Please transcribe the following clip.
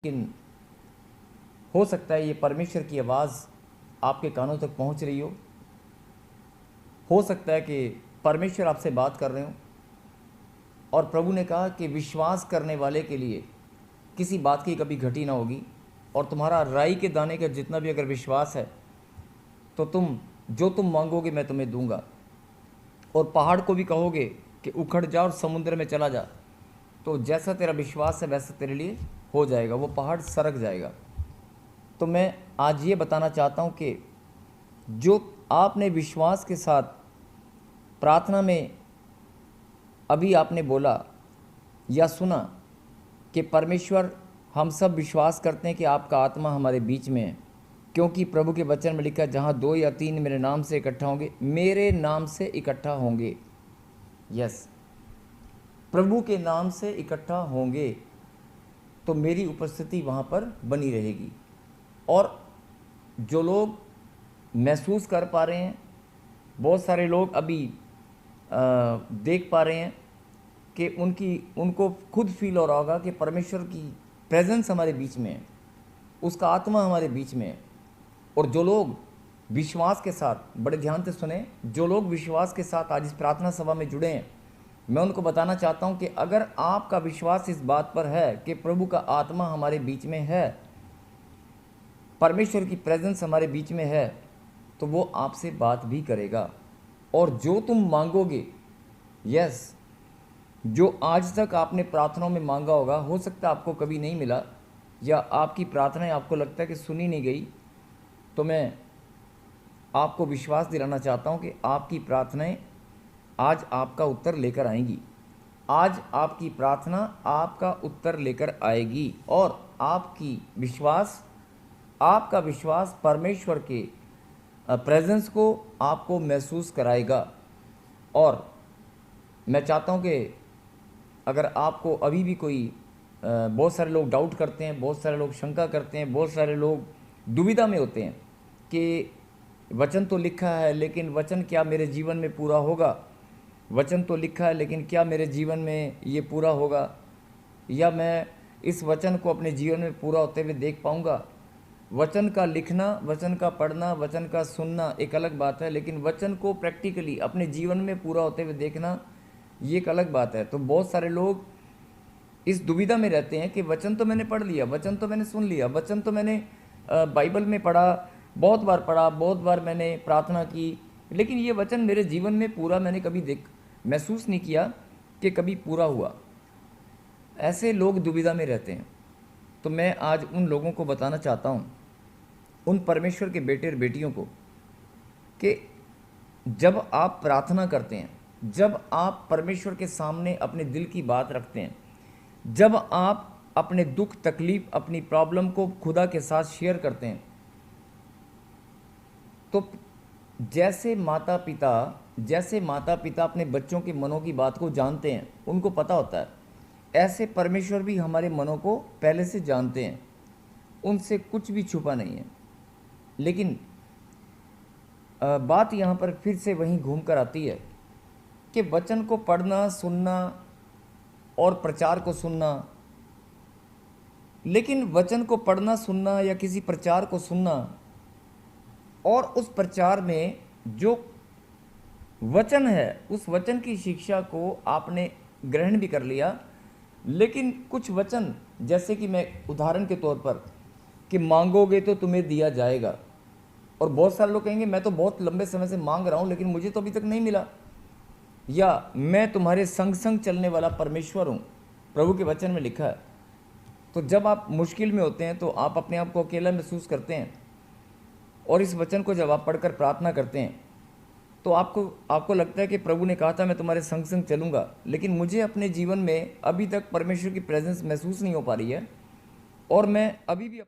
लेकिन हो सकता है ये परमेश्वर की आवाज़ आपके कानों तक पहुंच रही हो सकता है कि परमेश्वर आपसे बात कर रहे हो और प्रभु ने कहा कि विश्वास करने वाले के लिए किसी बात की कभी घटी ना होगी। और तुम्हारा राई के दाने का जितना भी अगर विश्वास है तो तुम मांगोगे मैं तुम्हें दूंगा। और पहाड़ को भी कहोगे कि उखड़ जा और समुद्र में चला जा, तो जैसा तेरा विश्वास है वैसा तेरे लिए हो जाएगा, वो पहाड़ सरक जाएगा। तो मैं आज ये बताना चाहता हूँ कि जो आपने विश्वास के साथ प्रार्थना में अभी आपने बोला या सुना कि परमेश्वर, हम सब विश्वास करते हैं कि आपका आत्मा हमारे बीच में है, क्योंकि प्रभु के वचन में लिखा है जहाँ 2 या 3 मेरे नाम से इकट्ठा होंगे, मेरे नाम से इकट्ठा होंगे। यस, प्रभु के नाम से इकट्ठा होंगे तो मेरी उपस्थिति वहाँ पर बनी रहेगी। और जो लोग महसूस कर पा रहे हैं, बहुत सारे लोग अभी देख पा रहे हैं कि उनको खुद फील हो रहा होगा कि परमेश्वर की प्रेजेंस हमारे बीच में है, उसका आत्मा हमारे बीच में है। और जो लोग विश्वास के साथ, बड़े ध्यान से सुने, जो लोग विश्वास के साथ आज इस प्रार्थना सभा में जुड़े हैं, मैं उनको बताना चाहता हूं कि अगर आपका विश्वास इस बात पर है कि प्रभु का आत्मा हमारे बीच में है, परमेश्वर की प्रेजेंस हमारे बीच में है, तो वो आपसे बात भी करेगा। और जो तुम मांगोगे, यस, जो आज तक आपने प्रार्थनाओं में मांगा होगा, हो सकता है आपको कभी नहीं मिला या आपकी प्रार्थनाएं आपको लगता है कि सुनी नहीं गई, तो मैं आपको विश्वास दिलाना चाहता हूं कि आपकी प्रार्थनाएं आज आपका उत्तर लेकर आएंगी। आज आपकी प्रार्थना आपका उत्तर लेकर आएगी और आपका विश्वास परमेश्वर के प्रेजेंस को आपको महसूस कराएगा। और मैं चाहता हूं कि अगर आपको अभी भी कोई बहुत सारे लोग डाउट करते हैं, बहुत सारे लोग शंका करते हैं, बहुत सारे लोग दुविधा में होते हैं कि वचन तो लिखा है लेकिन वचन क्या मेरे जीवन में पूरा होगा, वचन तो लिखा है लेकिन क्या मेरे जीवन में ये पूरा होगा, या मैं इस वचन को अपने जीवन में पूरा होते हुए देख पाऊँगा। वचन का लिखना, वचन का पढ़ना, वचन का सुनना एक अलग बात है, लेकिन वचन को प्रैक्टिकली अपने जीवन में पूरा होते हुए देखना ये एक अलग बात है। तो बहुत सारे लोग इस दुविधा में रहते हैं कि वचन तो मैंने पढ़ लिया, वचन तो मैंने सुन लिया, वचन तो मैंने बाइबल में पढ़ा, बहुत बार मैंने प्रार्थना की, लेकिन ये वचन मेरे जीवन में पूरा मैंने कभी महसूस नहीं किया कि कभी पूरा हुआ। ऐसे लोग दुविधा में रहते हैं। तो मैं आज उन लोगों को बताना चाहता हूँ, उन परमेश्वर के बेटे और बेटियों को, कि जब आप प्रार्थना करते हैं, जब आप परमेश्वर के सामने अपने दिल की बात रखते हैं, जब आप अपने दुख तकलीफ, अपनी प्रॉब्लम को खुदा के साथ शेयर करते हैं, तो जैसे माता पिता अपने बच्चों के मनों की बात को जानते हैं, उनको पता होता है, ऐसे परमेश्वर भी हमारे मनों को पहले से जानते हैं, उनसे कुछ भी छुपा नहीं है। लेकिन बात यहाँ पर फिर से वहीं घूम कर आती है कि वचन को पढ़ना, सुनना और प्रचार को सुनना, लेकिन वचन को पढ़ना, सुनना या किसी प्रचार को सुनना और उस प्रचार में जो वचन है, उस वचन की शिक्षा को आपने ग्रहण भी कर लिया, लेकिन कुछ वचन, जैसे कि मैं उदाहरण के तौर पर, कि मांगोगे तो तुम्हें दिया जाएगा, और बहुत सारे लोग कहेंगे मैं तो बहुत लंबे समय से मांग रहा हूँ लेकिन मुझे तो अभी तक नहीं मिला, या मैं तुम्हारे संग संग चलने वाला परमेश्वर हूँ, प्रभु के वचन में लिखा है। तो जब आप मुश्किल में होते हैं तो आप अपने आप को अकेला महसूस करते हैं, और इस वचन को जब आप पढ़कर प्रार्थना करते हैं तो आपको लगता है कि प्रभु ने कहा था मैं तुम्हारे संग संग चलूँगा, लेकिन मुझे अपने जीवन में अभी तक परमेश्वर की प्रेजेंस महसूस नहीं हो पा रही है, और मैं अभी भी